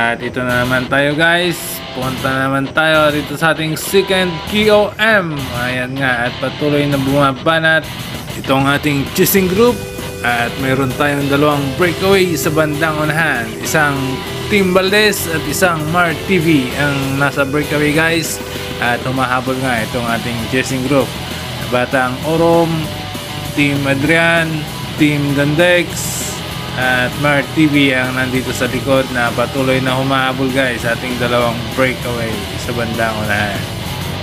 At ito na naman tayo guys, punta na naman tayo dito sa ating second QOM. Ayan nga, at patuloy na bumabanat itong ating chasing group. At mayroon tayong dalawang breakaway sa bandang unahan. Isang Team Valdez at isang Mart TV ang nasa breakaway guys. At humahabol nga itong ating chasing group. Batang Orom, Team Adrian, Team Dandex at Mart TV ang nandito sa likod na patuloy na humahabol guys sa ating dalawang breakaway sa bandang unahan.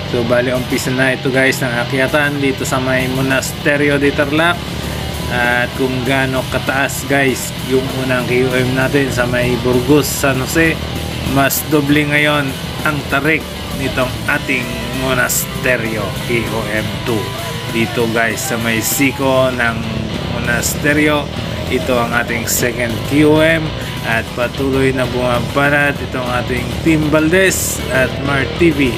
So bali umpisa na ito guys ng akyatan dito sa may Monasterio de Tarlac. At kung gaano kataas guys yung unang QOM natin sa may Burgos, San Jose, mas doble ngayon ang tarik nitong ating Monasterio QOM 2 dito guys sa may siko ng Monasterio. Ito ang ating second QOM at patuloy na bumabanat itong ating Team Valdez at Mart TV.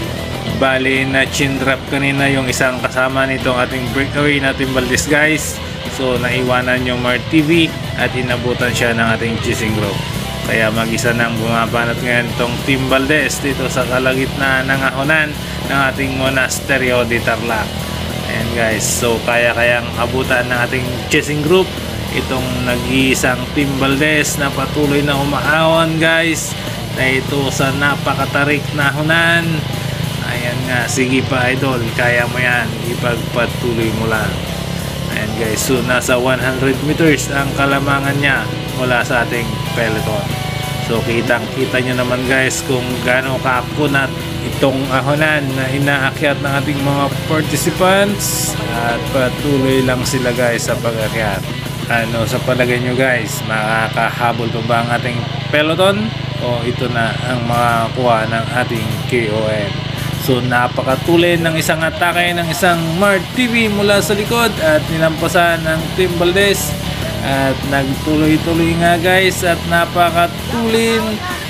Bali na chindrap kanina yung isang kasama nitong ating breakaway na Team Valdez guys. So naiwanan yung Mart TV at inabutan siya ng ating chasing group. Kaya mag-isa nang bumabanat ngayon itong Team Valdez dito sa kalagitnaan ng ahonan ng ating Monasterio de Tarlac. Ayan guys, so kayang abutan ng ating chasing group itong nag-iisang Team Valdez na patuloy na umaahon guys na ito sa napakatarik na hunan. Ayan nga, sige pa idol, kaya mo yan, ipagpatuloy mo lang. Ayan guys, so nasa 100 meters ang kalamangan niya mula sa ating peloton. So kitang kita nyo naman guys kung gaano kakunat itong ahonan na inaakyat ng ating mga participants. At patuloy lang sila guys sa pag-akyat. Ano sa palagay nyo guys, makakahabol pa ba ang ating peloton o ito na ang makakuha ng ating KOM? So napakatulin ng isang atake ng isang Mart TV mula sa likod at nilampasan ng Team Valdez. At nagtuloy-tuloy nga guys at napakatulin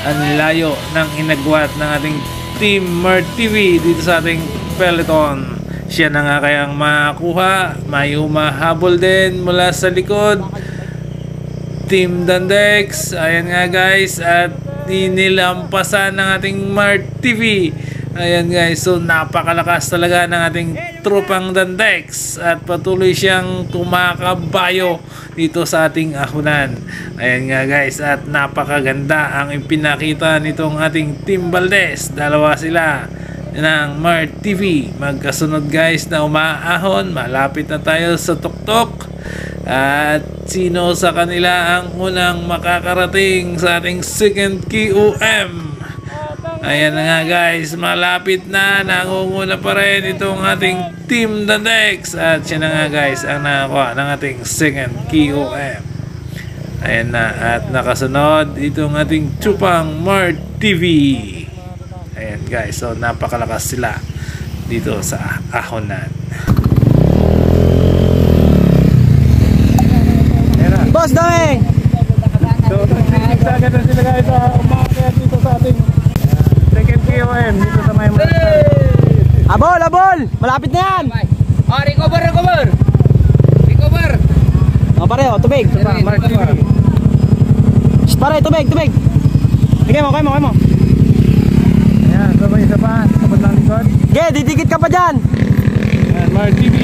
ang layo ng inagwat ng ating Team Mart TV dito sa ating peloton. Siya na nga kayang makakuha. May humahabol din mula sa likod, Team Dandex. Ayan nga guys, at inilampasan ng ating Mart TV. Ayan guys, so napakalakas talaga ng ating tropang Dandex at patuloy siyang kumakabayo dito sa ating ahunan. Ayan nga guys, at napakaganda ang ipinakita nitong ating Team Valdez. Dalawa sila ng Mart TV magkasunod guys na umaahon. Malapit na tayo sa tuktok at sino sa kanila ang unang makakarating sa ating second QOM. Ayan na nga guys, malapit na, nangunguna pa rin itong ating Team Dandex at siya na nga guys ang nakakuha ng ating second QOM. Ayan na, at nakasunod itong ating Chupang Mart TV. Ayan guys, so napakalakas sila dito sa ahonan. Boss Doeng! So agad na sila guys umakit dito sa ating second QOM dito sa may Abol! Abol! Malapit na yan! Oh, recover! Recover! O pare, o tubig! Mart TV. Pare, tubig! Kaya mo! Ayan, sabay isa pa sa bandang likod. Ge, didikit ka pa dyan! Ayan, Mart TV.